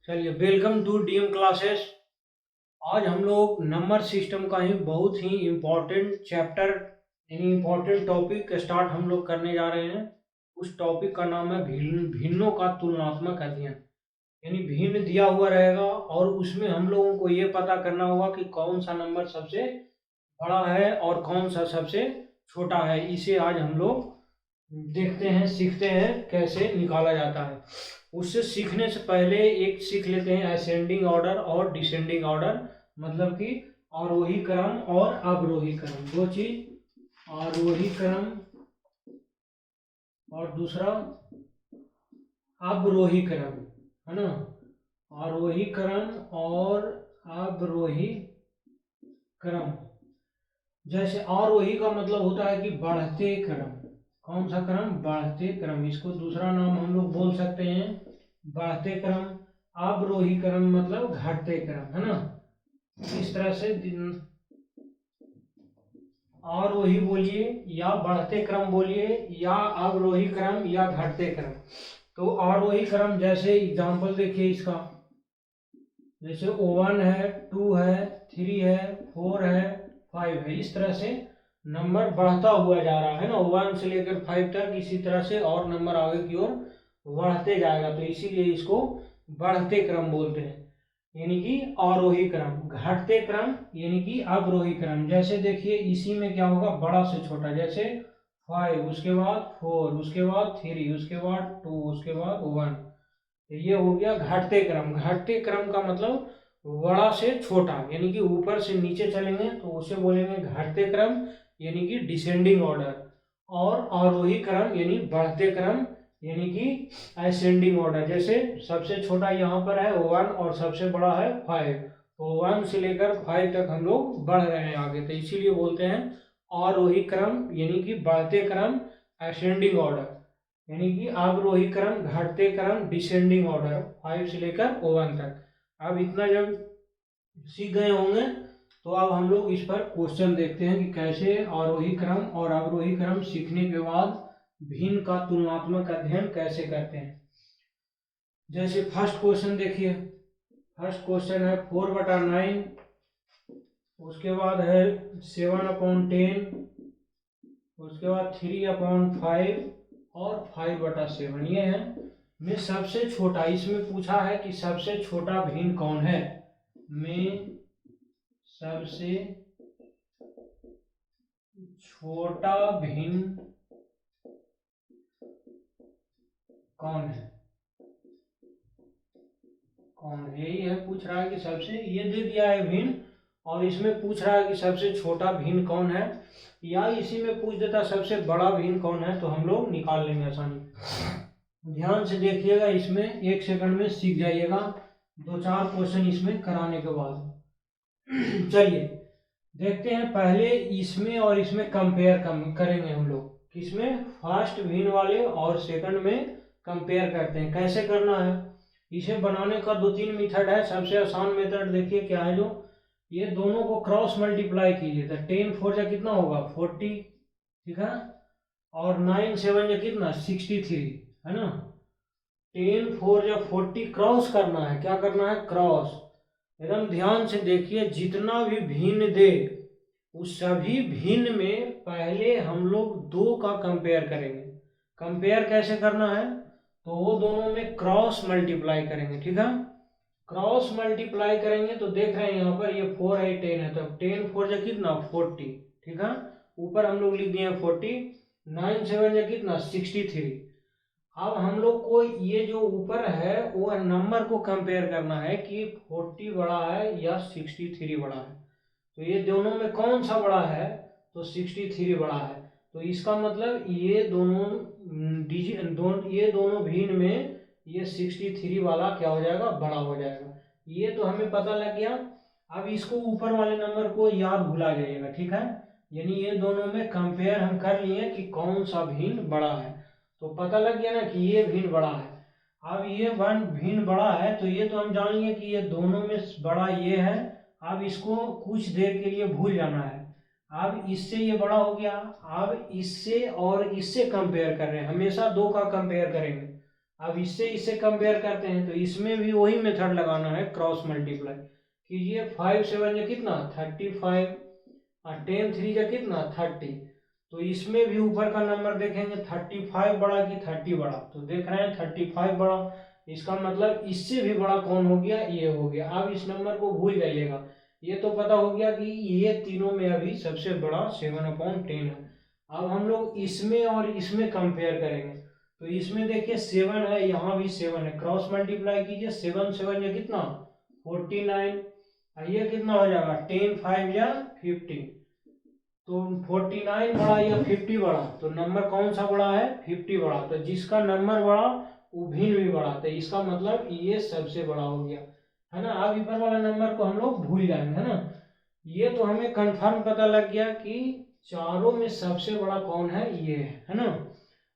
चलिए, welcome to DM classes. आज हम लोग नंबर सिस्टम का ही बहुत ही इम्पोर्टेंट चैप्टर यानी इम्पोर्टेंट टॉपिक स्टार्ट हम लोग करने जा रहे हैं। उस टॉपिक का नाम है भिन्नों का तुलनात्मक अध्ययन। यानी भिन्न दिया हुआ रहेगा और उसमें हम लोगों को ये पता करना होगा कि कौन सा नंबर सबसे बड़ा है और कौन सा सबसे छोटा है। इसे आज हम लोग देखते हैं, सीखते हैं कैसे निकाला जाता है। उससे सीखने से पहले एक सीख लेते हैं असेंडिंग ऑर्डर और डिसेंडिंग ऑर्डर, मतलब कि आरोही क्रम और अवरोही क्रम। दो चीज, आरोही क्रम और दूसरा अवरोही क्रम, है ना। आरोही क्रम और अवरोही क्रम। जैसे आरोही का मतलब होता है कि बढ़ते क्रम। कौन सा क्रम? बढ़ते क्रम। इसको दूसरा नाम हम लोग बोल सकते हैं बढ़ते क्रम। अवरोही क्रम मतलब घटते क्रम, है ना। इस तरह से आरोही बोलिए या बढ़ते क्रम बोलिए या अवरोही क्रम या घटते क्रम। तो आरोही क्रम जैसे एग्जांपल देखिए इसका, जैसे 1 है, 2 है, 3 है, 4 है, 5 है। इस तरह से नंबर बढ़ता हुआ जा रहा है ना, 1 से लेकर 5 तक। इसी तरह से और नंबर आगे की ओर बढ़ते जाएगा, तो इसीलिए इसको बढ़ते क्रम बोलते हैं, यानी कि आरोही क्रम। घटते क्रम यानी कि अवरोही क्रम। जैसे देखिए इसी में क्या होगा, बड़ा से छोटा, जैसे 5, उसके बाद 4, उसके बाद 3, उसके बाद 2, उसके बाद 1। तो ये हो गया घटते क्रम। घटते क्रम का मतलब बड़ा से छोटा, यानी कि ऊपर से नीचे चलेंगे तो उसे बोलेंगे घटते क्रम, यानी कि डिसेंडिंग ऑर्डर। और आरोही क्रम यानी बढ़ते क्रम, यानी कि असेंडिंग ऑर्डर। जैसे सबसे छोटा यहाँ पर है 1 और सबसे बड़ा है 5, तो 1 से लेकर 5 तक हम लोग बढ़ रहे हैं आगे, तो इसीलिए बोलते हैं आरोही क्रम यानी कि बढ़ते क्रम, असेंडिंग ऑर्डर। यानी कि अवरोही क्रम, घटते क्रम, डिसेंडिंग ऑर्डर, 5 से लेकर 1 तक। अब इतना जब सीख गए होंगे तो अब हम लोग इस पर क्वेश्चन देखते हैं कि कैसे आरोही क्रम और अवरोही क्रम सीखने के बाद भिन्न का तुलनात्मक अध्ययन कैसे करते हैं। जैसे फर्स्ट क्वेश्चन देखिए, फर्स्ट क्वेश्चन है 4/9, उसके बाद है 7/10, उसके बाद 3/5 और 5/7। ये है में सबसे छोटा। इसमें पूछा है कि सबसे छोटा भिन्न कौन है, में सबसे छोटा भिन्न कौन है, कौन है, यही है पूछ रहा है कि सबसे, ये दे दिया है भिन्न और इसमें पूछ रहा है कि सबसे छोटा भिन्न कौन है, या इसी में पूछ देता सबसे बड़ा भिन्न कौन है, तो हम लोग निकाल लेंगे आसानी। ध्यान से देखिएगा, इसमें 1 सेकंड में सीख जाइएगा 2-4 क्वेश्चन इसमें कराने के बाद। चलिए देखते हैं, पहले इसमें और इसमें कंपेयर करेंगे हम लोग। किसमें? फर्स्ट भिन्न वाले और सेकंड में कंपेयर करते हैं। कैसे करना है, इसे बनाने का 2-3 मेथड है। सबसे आसान मेथड देखिए क्या है, जो ये दोनों को क्रॉस मल्टीप्लाई कीजिए तो 10 4 जा कितना होगा 40, ठीक है। और 9 7 जा कितना 63, है ना। 10 4 जा 40 क्रॉस करना है। क्या करना है? क्रॉस। एकदम ध्यान से देखिए, जितना भी भिन्न दे उस सभी भिन्न में पहले हम लोग 2 का कंपेयर करेंगे। कंपेयर कैसे करना है, तो वो दोनों में क्रॉस मल्टीप्लाई करेंगे, ठीक है। क्रॉस मल्टीप्लाई करेंगे तो देख रहे हैं यहाँ पर ये 4 है, 10 है, तो 10 4 जा कितना 40, ठीक है। ऊपर हम लोग लिख दिए 40, 9 7 जा कितना 63। अब हम लोग को ये जो ऊपर है वो नंबर को कंपेयर करना है कि 40 बड़ा है या 63 बड़ा है। तो ये दोनों में कौन सा बड़ा है, तो 63 बड़ा है। तो इसका मतलब ये दोनों ये दोनों भिन्न में ये 63 वाला क्या हो जाएगा, बड़ा हो जाएगा। ये तो हमें पता लग गया। अब इसको ऊपर वाले नंबर को याद भुला जाइएगा, ठीक है। यानी ये दोनों में कंपेयर हम कर लिए कि कौन सा भिन्न बड़ा है, तो पता लग गया ना कि ये भिन्न बड़ा है। अब ये वन भिन्न बड़ा है तो ये तो हम जान लिए कि ये दोनों में बड़ा ये है। अब इसको कुछ देर के लिए भूल जाना है। अब इससे ये बड़ा हो गया, अब इससे और इससे कंपेयर कर रहे हैं, हमेशा 2 का कंपेयर करेंगे। अब इससे इससे कंपेयर करते हैं तो इसमें भी वही मेथड लगाना है, क्रॉस मल्टीप्लाई कीजिए। 5 7 जा कितना 35 और 10 3 जा कितना 30। तो इसमें भी ऊपर का नंबर देखेंगे 35 बड़ा कि 30 बड़ा, तो देख रहे हैं 35 बड़ा। इसका मतलब इससे भी बड़ा कौन हो गया, ये हो गया। अब इस नंबर को भूल जाइएगा, ये तो पता हो गया कि ये तीनों में अभी सबसे बड़ा 7/10 है। अब हम लोग इसमें और इसमें कंपेयर करेंगे। तो इसमें देखिए 7 है, यहाँ भी 7 है, क्रॉस मल्टीप्लाई कीजिए। 7 7 या कितना 49, ये कितना हो जाएगा 10 5 या 50। तो 49 बड़ा या 50 बड़ा, तो नंबर कौन सा बड़ा है 50 बड़ा। तो जिसका नंबर बड़ा वो भिन्न भी बड़ा, तो इसका मतलब ये सबसे बड़ा हो गया, है ना। अब ऊपर वाला नंबर को हम लोग भूल जाएंगे, है ना। ये तो हमें कंफर्म पता लग गया कि चारों में सबसे बड़ा कौन है, ये है ना।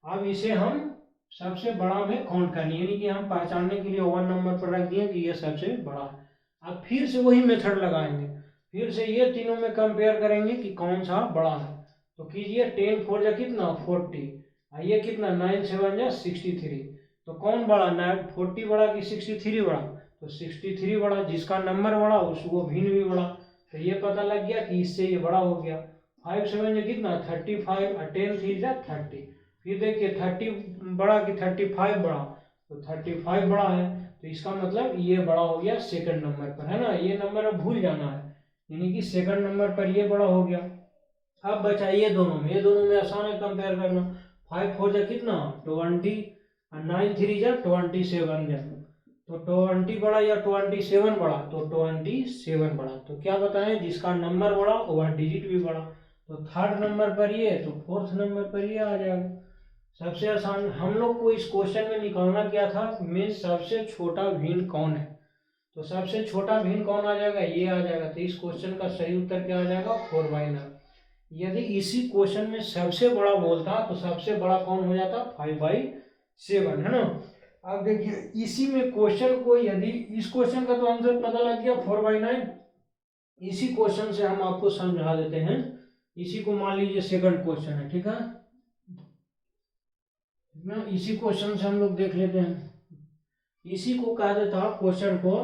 अब इसे हम सबसे बड़ा में काउंट करनी, यानी कि हम पहचानने के लिए 1 नंबर पर रख दिए कि ये सबसे बड़ा है। अब फिर से वही मेथड लगाएंगे, फिर से ये तीनों में कंपेयर करेंगे कि कौन सा बड़ा है। तो कीजिए 10 4 जा कितना 40, ये कितना 9 7 जा 63। तो कौन बड़ा 40 बड़ा कि 63 बड़ा, तो 63 बड़ा। जिसका नंबर बड़ा वो भिन्न भी बड़ा, तो ये पता लग गया कि इससे ये बड़ा हो गया। 5 7 जा कितना 35 और 10 3 जा 30। फिर देखिए 30 बड़ा कि 35 बड़ा, तो 35 बड़ा है, तो इसका मतलब ये बड़ा हो गया सेकंड नंबर पर, है ना। ये नंबर अब भूल जाना है, यानी कि सेकंड नंबर पर ये बड़ा हो गया। अब बचा ये दोनों में, ये दोनों में आसान है कंपेयर करना। 5 4 जा कितना 20 और 9 3 जा 27 जा, तो 20 बड़ा या 27 बड़ा, तो 27 बड़ा। तो क्या बताएं, जिसका नंबर बड़ा वह डिजिट भी बड़ा। तो थर्ड नंबर पर ये, तो फोर्थ नंबर पर ये आ जाएगा। सबसे आसान हम लोग को इस क्वेश्चन में निकालना क्या था, में सबसे छोटा भिन्न कौन है। तो सबसे छोटा भिन्न कौन आ जाएगा, ये आ जाएगा। तो इस क्वेश्चन का सही उत्तर क्या आ जाएगा 4/9। यदि इसी क्वेश्चन में सबसे बड़ा बोलता तो सबसे बड़ा कौन हो जाता 5/7, है ना। अब देखिए इसी में क्वेश्चन को, यदि इस क्वेश्चन का तो आंसर पता लग गया 4/9, इसी क्वेश्चन से हम आपको समझा देते हैं। इसी को मान लीजिए सेकंड क्वेश्चन है, ठीक है ना। इसी क्वेश्चन से हम लोग देख लेते हैं। इसी को कहा देता क्वेश्चन को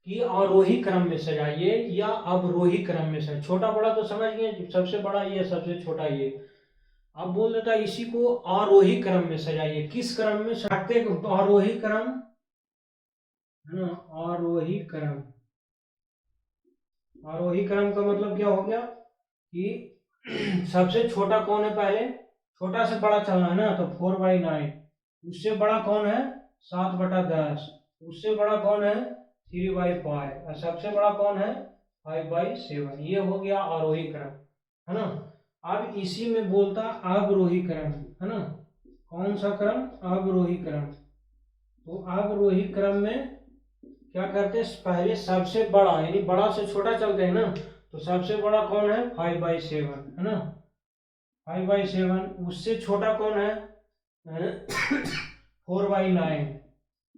कि आरोही क्रम में सजाइए या अवरोही क्रम में सजाइए। छोटा बड़ा तो समझ गए, सबसे बड़ा ये सबसे छोटा ये। अब बोल देता है इसी को आरोही क्रम में सजाइए। किस क्रम में सजाते, आरोही क्रम, है ना। आरोही क्रम, आरोही क्रम का मतलब क्या हो गया कि सबसे छोटा कौन है, पहले छोटा से बड़ा चलना है ना, तो 4/9। उससे बड़ा कौन है 7/10। उससे बड़ा कौन है 3/5 और सबसे बड़ा कौन है 5/7। ये हो गया आरोही क्रम, है ना। अब इसी में बोलता अवरोही क्रम, है ना। कौन सा क्रम, अवरोही क्रम। तो अवरोही क्रम में क्या करते हैं, पहले सबसे बड़ा, यानी बड़ा से छोटा चलते हैं ना। तो सबसे बड़ा कौन है 5/7, है ना। 5/7। उससे छोटा कौन है 4/9।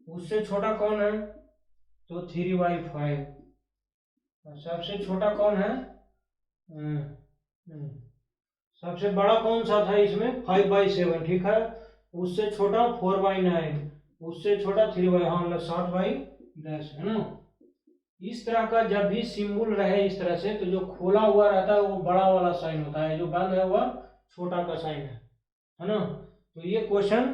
उससे छोटा कौन है तो 3/5। और सबसे छोटा कौन है सबसे बड़ा कौन सा था इसमें 5/7, ठीक है। उससे छोटा 4/9, उससे छोटा 3/, हाँ मतलब 7/10, है ना। इस तरह का जब भी सिंबल रहे इस तरह से, तो जो खोला हुआ रहता है वो बड़ा वाला साइन होता है, जो बंद है वह छोटा का साइन है ना। तो ये क्वेश्चन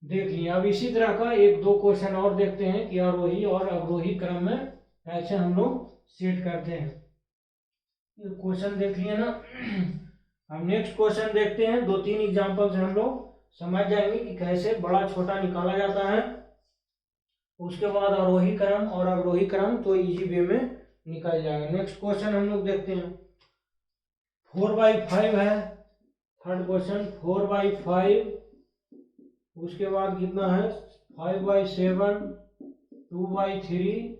देख लिया। अब इसी तरह का एक दो क्वेश्चन और देखते हैं कि आरोही और अवरोही क्रम में कैसे हम लोग सेट करते हैं। ये क्वेश्चन देख लिए ना। हम नेक्स्ट क्वेश्चन देखते हैं। 2-3 एग्जांपल से हम लोग समझ जाएंगे कि कैसे बड़ा छोटा निकाला जाता है। उसके बाद आरोही क्रम और अवरोही क्रम तो इजी वे में निकल जाएगा। नेक्स्ट क्वेश्चन हम लोग देखते हैं। 4/5 है थर्ड क्वेश्चन, 4/5। उसके बाद कितना है 5/7, 2/3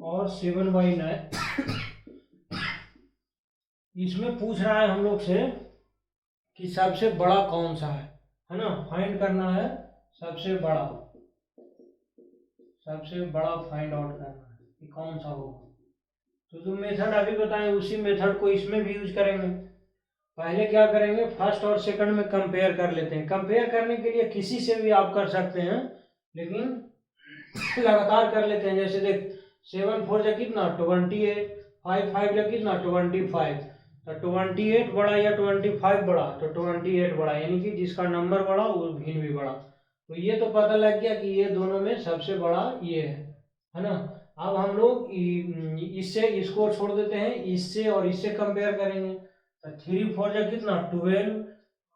और 7/9। इसमें पूछ रहा है हम लोग से कि सबसे बड़ा कौन सा है ना। फाइंड करना है सबसे बड़ा, सबसे बड़ा फाइंड आउट करना है कि कौन सा होगा। तो जो मेथड अभी बताएं उसी मेथड को इसमें भी यूज करेंगे। पहले क्या करेंगे, फर्स्ट और सेकंड में कंपेयर कर लेते हैं। कंपेयर करने के लिए किसी से भी आप कर सकते हैं, लेकिन लगातार कर लेते हैं। जैसे देख 7 4 जा कितना 28, 5 5 जा कितना 25, तो 28 बड़ा या 25 बड़ा, तो 28 बड़ा, यानी कि जिसका नंबर बड़ा वो भिन्न भी बड़ा। तो ये तो पता लग गया कि ये दोनों में सबसे बड़ा ये है ना। अब हम लोग इससे इसको छोड़ देते हैं, इससे और इससे कंपेयर करेंगे। तो 3 4 जा कितना 12,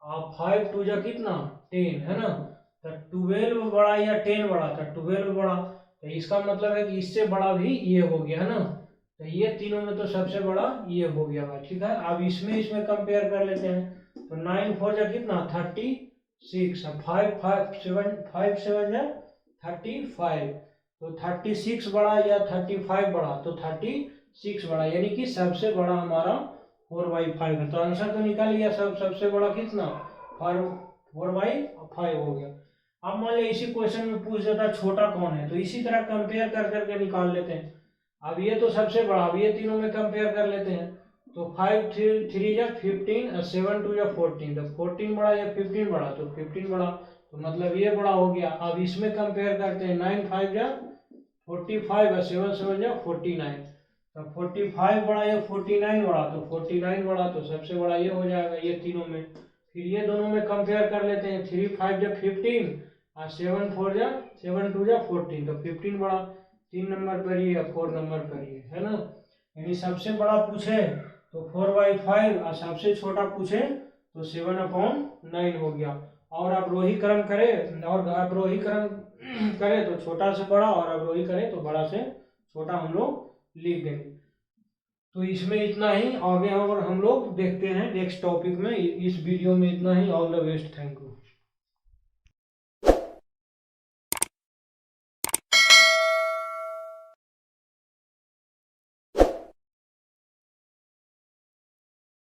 और 5 2 जा कितना 10, है ना। तो 12 बड़ा या 10 बड़ा, तो 12 बड़ा, तो इसका मतलब है कि इससे बड़ा भी ये हो गया, है ना। तो ये तीनों में तो सबसे बड़ा ये हो गया भाई, ठीक है। अब इसमें कंपेयर कर लेते हैं। तो 9 4 जा कितना 36, 5 7 जा 35, तो 36 बड़ा या 35 बड़ा, तो 36 बड़ा, यानी कि सबसे बड़ा हमारा 4/5 है। तो आंसर तो निकाल लिया, सबसे बड़ा कितना 4/5 हो गया। अब मान लिया इसी क्वेश्चन में पूछ देता छोटा कौन है, तो इसी तरह कंपेयर कर करके निकाल लेते हैं। अब ये तो सबसे बड़ा, अब ये तीनों में कंपेयर कर लेते हैं। तो 5 3 जा 15, 7 2 जा 14, तो 14 बड़ा या 15 बड़ा, तो 15 बड़ा, तो मतलब ये बड़ा हो गया। अब इसमें कंपेयर करते हैं, 9 5 जा 45 और 7 7 जा 49, तो 45 बड़ा या 49 बड़ा, तो 49 बड़ा, तो सबसे बड़ा ये हो जाएगा ये तीनों में। फिर ये दोनों में कंपेयर कर लेते हैं, 3 5 जा 15 और 7 4 जा 7 2 जा 14, तो 15 बड़ा, 3 नंबर पर ही या 4 नंबर पर ही है ना। यानी सबसे बड़ा पूछे तो 4/5 और सबसे छोटा पूछे तो 7/9 हो गया। और अवरोही क्रम करे, और अवरोही क्रम करे तो छोटा से बड़ा, और अवरोही करे तो बड़ा से छोटा हम लोग लिख देंगे। तो इसमें इतना ही, आगे और हम लोग देखते हैं नेक्स्ट टॉपिक में। इस वीडियो में इतना ही। All the best, thank you.